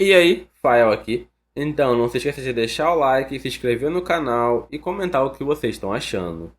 E aí, Fael aqui. Então, não se esqueça de deixar o like, se inscrever no canal e comentar o que vocês estão achando.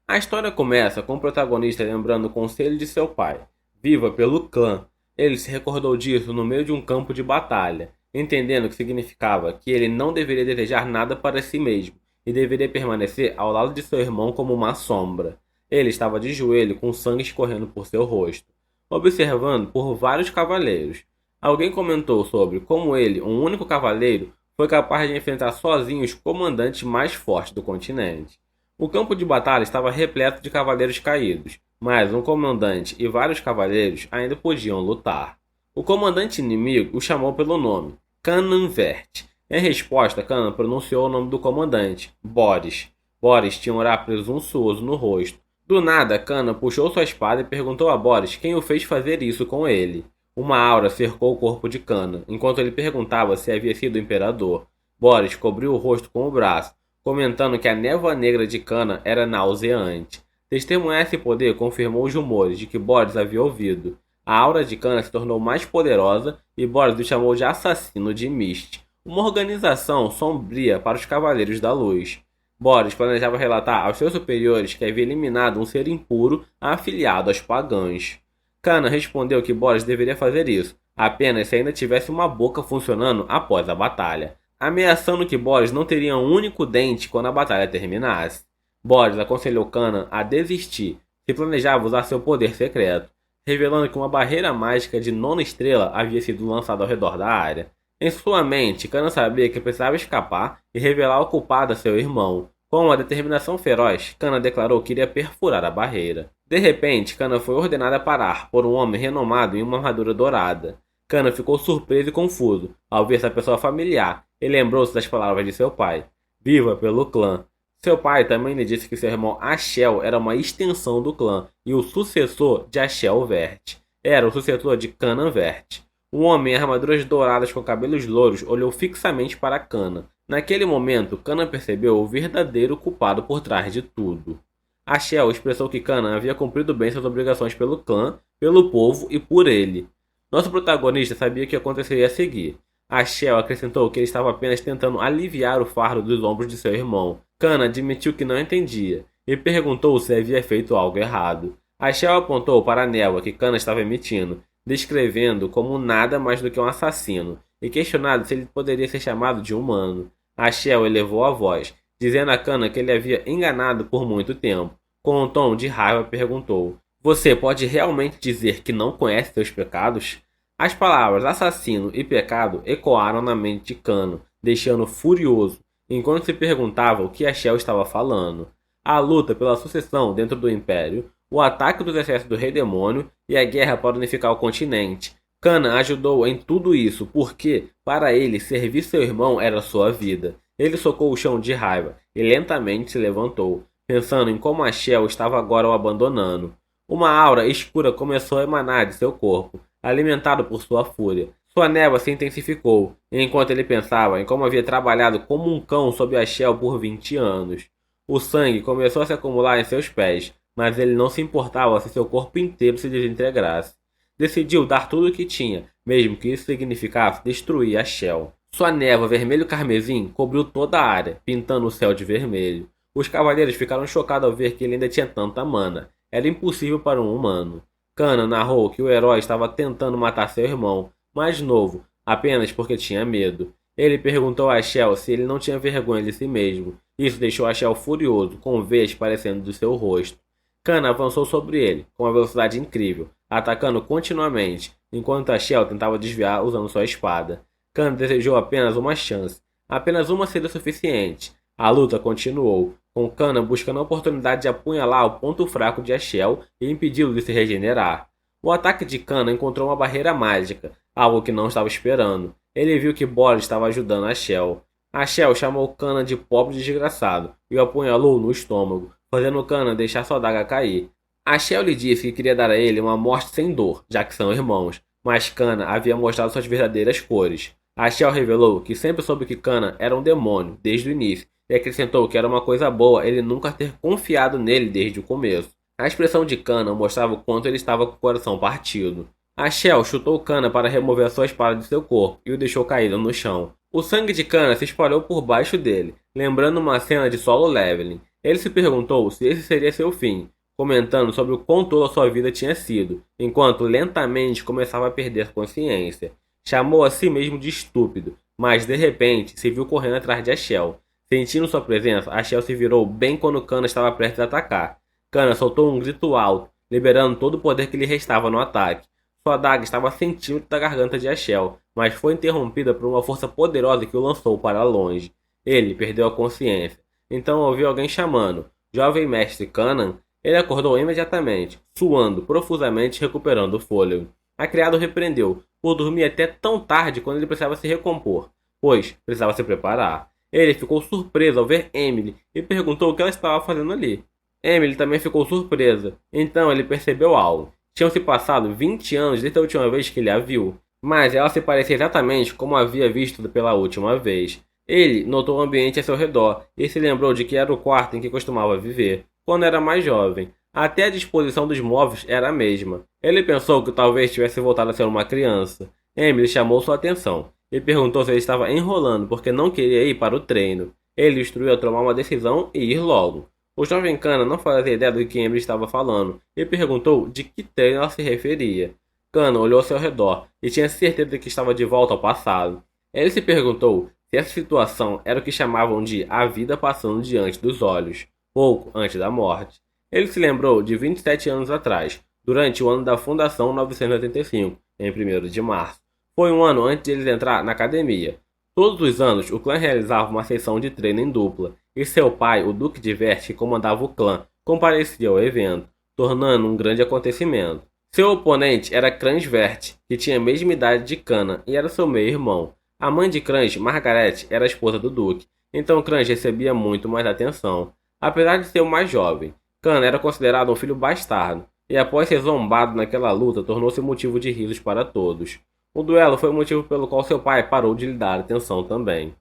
A história começa com o protagonista lembrando o conselho de seu pai: viva pelo clã. Ele se recordou disso no meio de um campo de batalha, entendendo que significava que ele não deveria desejar nada para si mesmo e deveria permanecer ao lado de seu irmão como uma sombra. Ele estava de joelho com sangue escorrendo por seu rosto, observando por vários cavaleiros. Alguém comentou sobre como ele, um único cavaleiro, foi capaz de enfrentar sozinho os comandantes mais fortes do continente. O campo de batalha estava repleto de cavaleiros caídos, mas um comandante e vários cavaleiros ainda podiam lutar. O comandante inimigo o chamou pelo nome, Kanan Vert. Em resposta, Kanan pronunciou o nome do comandante, Boris. Boris tinha um olhar presunçoso no rosto. Do nada, Kanan puxou sua espada e perguntou a Boris quem o fez fazer isso com ele. Uma aura cercou o corpo de Kanan, enquanto ele perguntava se havia sido o imperador. Boris cobriu o rosto com o braço, comentando que a névoa negra de Kanan era nauseante. Testemunhar esse poder confirmou os rumores de que Boris havia ouvido. A aura de Kanan se tornou mais poderosa e Boris o chamou de assassino de Mist, uma organização sombria para os Cavaleiros da Luz. Boris planejava relatar aos seus superiores que havia eliminado um ser impuro afiliado aos pagãos. Kanan respondeu que Boris deveria fazer isso, apenas se ainda tivesse uma boca funcionando após a batalha, ameaçando que Boris não teria um único dente quando a batalha terminasse. Boris aconselhou Kanan a desistir se planejava usar seu poder secreto, revelando que uma barreira mágica de nona estrela havia sido lançada ao redor da área. Em sua mente, Kanan sabia que precisava escapar e revelar o culpado a seu irmão. Com uma determinação feroz, Kanan declarou que iria perfurar a barreira. De repente, Kanan foi ordenado a parar por um homem renomado em uma armadura dourada. Kanan ficou surpreso e confuso ao ver essa pessoa familiar e lembrou-se das palavras de seu pai: viva pelo clã. Seu pai também lhe disse que seu irmão Ashel era uma extensão do clã e o sucessor de Ashel Vert. Era o sucessor de Kanan Vert. Um homem em armaduras douradas com cabelos louros olhou fixamente para Kanan. Naquele momento, Kanan percebeu o verdadeiro culpado por trás de tudo. Ashel expressou que Kanan havia cumprido bem suas obrigações pelo clã, pelo povo e por ele. Nosso protagonista sabia o que aconteceria a seguir. Ashel acrescentou que ele estava apenas tentando aliviar o fardo dos ombros de seu irmão. Kanan admitiu que não entendia e perguntou se havia feito algo errado. Ashel apontou para a névoa que Kanan estava emitindo, descrevendo como nada mais do que um assassino, e questionado se ele poderia ser chamado de humano. Ashel elevou a voz, dizendo a Kanan que ele havia enganado por muito tempo. Com um tom de raiva perguntou: você pode realmente dizer que não conhece seus pecados? As palavras assassino e pecado ecoaram na mente de Kanan, deixando-o furioso, enquanto se perguntava o que Ashel estava falando. A luta pela sucessão dentro do Império, o ataque dos exércitos do Rei Demônio e a guerra para unificar o continente. Kanan ajudou em tudo isso porque, para ele, servir seu irmão era sua vida. Ele socou o chão de raiva e lentamente se levantou, pensando em como Ashel estava agora o abandonando. Uma aura escura começou a emanar de seu corpo, alimentado por sua fúria. Sua névoa se intensificou, enquanto ele pensava em como havia trabalhado como um cão sob Ashel por 20 anos. O sangue começou a se acumular em seus pés, mas ele não se importava se seu corpo inteiro se desintegrasse. Decidiu dar tudo o que tinha, mesmo que isso significasse destruir Ashel. Sua névoa vermelho-carmesim cobriu toda a área, pintando o céu de vermelho. Os cavaleiros ficaram chocados ao ver que ele ainda tinha tanta mana. Era impossível para um humano. Kanan narrou que o herói estava tentando matar seu irmão, mais novo, apenas porque tinha medo. Ele perguntou a Ashel se ele não tinha vergonha de si mesmo. Isso deixou Ashel furioso, com veias parecendo do seu rosto. Kanan avançou sobre ele, com uma velocidade incrível, atacando continuamente, enquanto Ashel tentava desviar usando sua espada. Kanan desejou apenas uma chance. Apenas uma seria suficiente. A luta continuou, com Kanan buscando a oportunidade de apunhalar o ponto fraco de Ashel e impedi-lo de se regenerar. O ataque de Kanan encontrou uma barreira mágica, algo que não estava esperando. Ele viu que Boris estava ajudando Ashel. Ashel chamou Kanan de pobre desgraçado e o apunhalou no estômago, fazendo Kanan deixar sua adaga cair. Ashel lhe disse que queria dar a ele uma morte sem dor, já que são irmãos, mas Kanan havia mostrado suas verdadeiras cores. Ashel revelou que sempre soube que Kanan era um demônio, desde o início, e acrescentou que era uma coisa boa ele nunca ter confiado nele desde o começo. A expressão de Kanan mostrava o quanto ele estava com o coração partido. A Shell chutou Kana para remover a sua espada de seu corpo e o deixou caído no chão. O sangue de Kana se espalhou por baixo dele, lembrando uma cena de Solo Leveling. Ele se perguntou se esse seria seu fim, comentando sobre o quão tola sua vida tinha sido, enquanto lentamente começava a perder consciência. Chamou a si mesmo de estúpido, mas de repente se viu correndo atrás de Ashel. Sentindo sua presença, Ashel se virou bem quando Kana estava prestes a atacar. Kana soltou um grito alto, liberando todo o poder que lhe restava no ataque. Sua adaga estava a centímetros da garganta de Ashel, mas foi interrompida por uma força poderosa que o lançou para longe. Ele perdeu a consciência. Então ouviu alguém chamando. Jovem mestre Kanan. Ele acordou imediatamente, suando profusamente, recuperando o fôlego. A criada o repreendeu por dormir até tão tarde quando ele precisava se recompor, pois precisava se preparar. Ele ficou surpreso ao ver Emily e perguntou o que ela estava fazendo ali. Emily também ficou surpresa. Então ele percebeu algo. Tinham se passado 20 anos desde a última vez que ele a viu, mas ela se parecia exatamente como havia visto pela última vez. Ele notou o ambiente a seu redor e se lembrou de que era o quarto em que costumava viver, quando era mais jovem. Até a disposição dos móveis era a mesma. Ele pensou que talvez tivesse voltado a ser uma criança. Emily chamou sua atenção e perguntou se ele estava enrolando porque não queria ir para o treino. Ele instruiu a tomar uma decisão e ir logo. O jovem Kana não fazia ideia do que Emily estava falando e perguntou de que treino ela se referia. Kana olhou ao seu redor e tinha certeza de que estava de volta ao passado. Ele se perguntou se essa situação era o que chamavam de a vida passando diante dos olhos, pouco antes da morte. Ele se lembrou de 27 anos atrás, durante o ano da Fundação 985, em 1º de março. Foi um ano antes de eles entrar na academia. Todos os anos, o clã realizava uma sessão de treino em dupla, e seu pai, o Duque de Vert, que comandava o clã, comparecia ao evento, tornando um grande acontecimento. Seu oponente era Crans Vert, que tinha a mesma idade de Kana e era seu meio-irmão. A mãe de Crans, Margaret, era a esposa do Duque, então Crans recebia muito mais atenção. Apesar de ser o mais jovem, Kana era considerado um filho bastardo, e após ser zombado naquela luta, tornou-se motivo de risos para todos. O duelo foi o motivo pelo qual seu pai parou de lhe dar atenção também.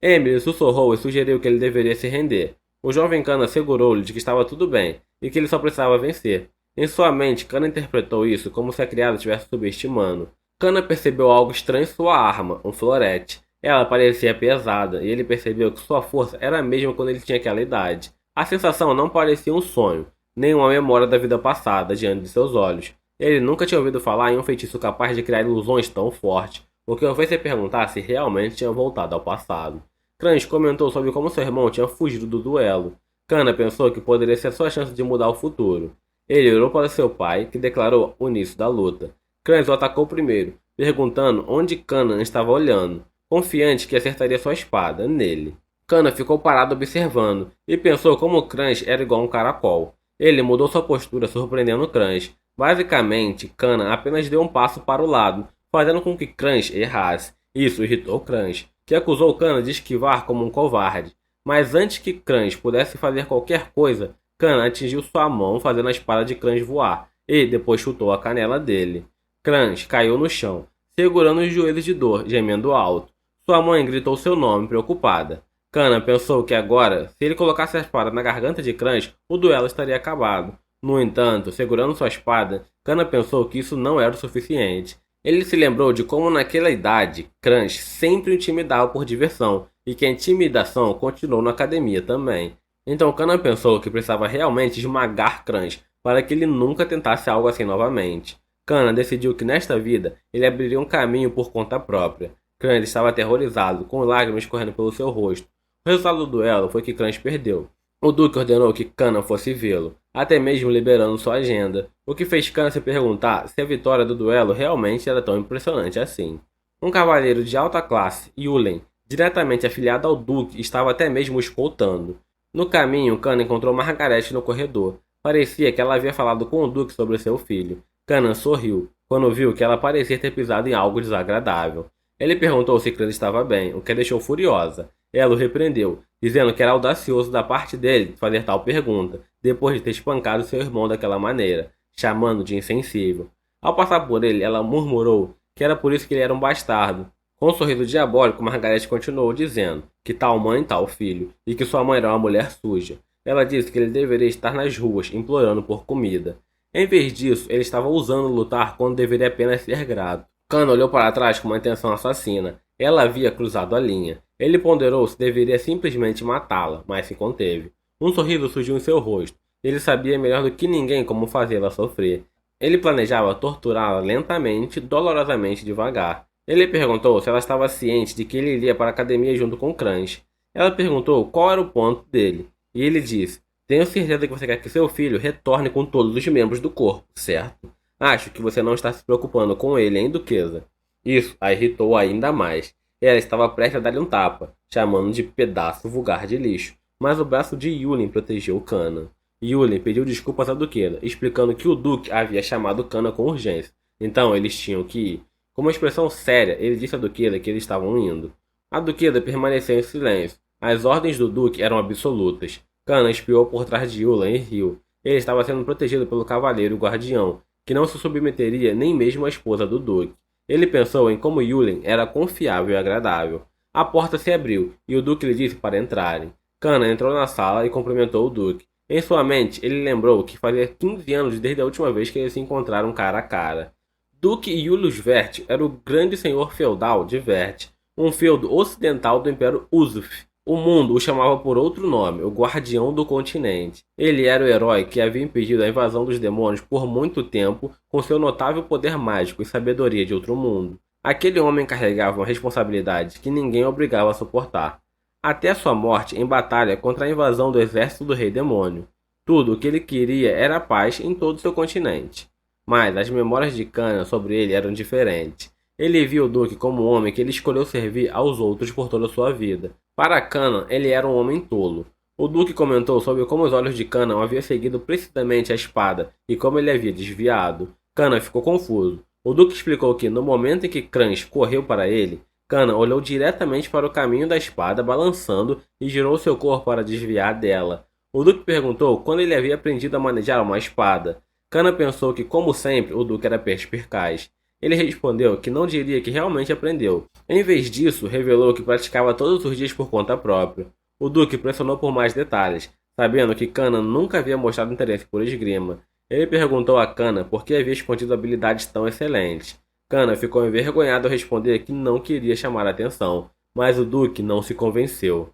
Emily sussurrou e sugeriu que ele deveria se render. O jovem Kana assegurou-lhe de que estava tudo bem e que ele só precisava vencer. Em sua mente, Kana interpretou isso como se a criada estivesse subestimando. Kana percebeu algo estranho em sua arma, um florete. Ela parecia pesada e ele percebeu que sua força era a mesma quando ele tinha aquela idade. A sensação não parecia um sonho, nem uma memória da vida passada diante de seus olhos. Ele nunca tinha ouvido falar em um feitiço capaz de criar ilusões tão fortes, o que o fez se perguntar se realmente tinha voltado ao passado. Crans comentou sobre como seu irmão tinha fugido do duelo. Kana pensou que poderia ser sua chance de mudar o futuro. Ele olhou para seu pai, que declarou o início da luta. Crans o atacou primeiro, perguntando onde Kana estava olhando, confiante que acertaria sua espada nele. Kana ficou parado observando, e pensou como Crans era igual a um caracol. Ele mudou sua postura, surpreendendo Crans. Basicamente, Kana apenas deu um passo para o lado, fazendo com que Crans errasse. Isso irritou Crans, que acusou Kana de esquivar como um covarde. Mas antes que Crans pudesse fazer qualquer coisa, Kana atingiu sua mão fazendo a espada de Crans voar, e depois chutou a canela dele. Crans caiu no chão, segurando os joelhos de dor, gemendo alto. Sua mãe gritou seu nome, preocupada. Kana pensou que agora, se ele colocasse a espada na garganta de Crans, o duelo estaria acabado. No entanto, segurando sua espada, Kana pensou que isso não era o suficiente. Ele se lembrou de como naquela idade, Crans sempre o intimidava por diversão, e que a intimidação continuou na academia também. Então Kana pensou que precisava realmente esmagar Crans, para que ele nunca tentasse algo assim novamente. Kana decidiu que nesta vida, ele abriria um caminho por conta própria. Crans estava aterrorizado, com lágrimas correndo pelo seu rosto. O resultado do duelo foi que Crans perdeu. O Duque ordenou que Kana fosse vê-lo, até mesmo liberando sua agenda, o que fez Kana se perguntar se a vitória do duelo realmente era tão impressionante assim. Um cavaleiro de alta classe, Yulen, diretamente afiliado ao Duque, estava até mesmo o escoltando. No caminho, Kana encontrou Margaret no corredor. Parecia que ela havia falado com o Duque sobre seu filho. Kana sorriu, quando viu que ela parecia ter pisado em algo desagradável. Ele perguntou se Crans estava bem, o que a deixou furiosa. Ela o repreendeu, dizendo que era audacioso da parte dele fazer tal pergunta, depois de ter espancado seu irmão daquela maneira, chamando de insensível. Ao passar por ele, ela murmurou que era por isso que ele era um bastardo. Com um sorriso diabólico, Margaret continuou dizendo que tal mãe, tal filho, e que sua mãe era uma mulher suja. Ela disse que ele deveria estar nas ruas, implorando por comida. Em vez disso, ele estava ousando lutar quando deveria apenas ser grato. Kana olhou para trás com uma intenção assassina. Ela havia cruzado a linha. Ele ponderou se deveria simplesmente matá-la, mas se conteve. Um sorriso surgiu em seu rosto. Ele sabia melhor do que ninguém como fazê-la sofrer. Ele planejava torturá-la lentamente, dolorosamente devagar. Ele perguntou se ela estava ciente de que ele iria para a academia junto com Crunch. Ela perguntou qual era o ponto dele. E ele disse: tenho certeza que você quer que seu filho retorne com todos os membros do corpo, certo? Acho que você não está se preocupando com ele, hein, Duquesa? Isso a irritou ainda mais. Ela estava prestes a dar-lhe um tapa, chamando de pedaço vulgar de lixo, mas o braço de Yulin protegeu Kana. Yulin pediu desculpas à Duquesa, explicando que o Duque havia chamado Kana com urgência, então eles tinham que ir. Com uma expressão séria, ele disse à Duquesa que eles estavam indo. A Duquesa permaneceu em silêncio. As ordens do Duque eram absolutas. Kana espiou por trás de Yulin e riu. Ele estava sendo protegido pelo cavaleiro guardião, que não se submeteria nem mesmo à esposa do Duque. Ele pensou em como Yulin era confiável e agradável. A porta se abriu e o Duque lhe disse para entrarem. Kana entrou na sala e cumprimentou o Duque. Em sua mente, ele lembrou que fazia 15 anos desde a última vez que eles se encontraram cara a cara. Duque Julius Vert era o grande senhor feudal de Vert, um feudo ocidental do Império Uzuf. O mundo o chamava por outro nome, o Guardião do Continente. Ele era o herói que havia impedido a invasão dos demônios por muito tempo com seu notável poder mágico e sabedoria de outro mundo. Aquele homem carregava uma responsabilidade que ninguém obrigava a suportar. Até sua morte em batalha contra a invasão do exército do Rei Demônio. Tudo o que ele queria era paz em todo seu continente. Mas as memórias de Kana sobre ele eram diferentes. Ele viu o Duque como um homem que ele escolheu servir aos outros por toda a sua vida. Para Kana, ele era um homem tolo. O Duque comentou sobre como os olhos de Kana haviam seguido precisamente a espada e como ele havia desviado. Kana ficou confuso. O Duque explicou que, no momento em que Crunch correu para ele, Kana olhou diretamente para o caminho da espada, balançando, e girou seu corpo para desviar dela. O Duque perguntou quando ele havia aprendido a manejar uma espada. Kana pensou que, como sempre, o Duque era perspicaz. Ele respondeu que não diria que realmente aprendeu. Em vez disso, revelou que praticava todos os dias por conta própria. O Duque pressionou por mais detalhes, sabendo que Kana nunca havia mostrado interesse por esgrima. Ele perguntou a Kana por que havia escondido habilidades tão excelentes. Kana ficou envergonhado ao responder que não queria chamar a atenção, mas o Duque não se convenceu.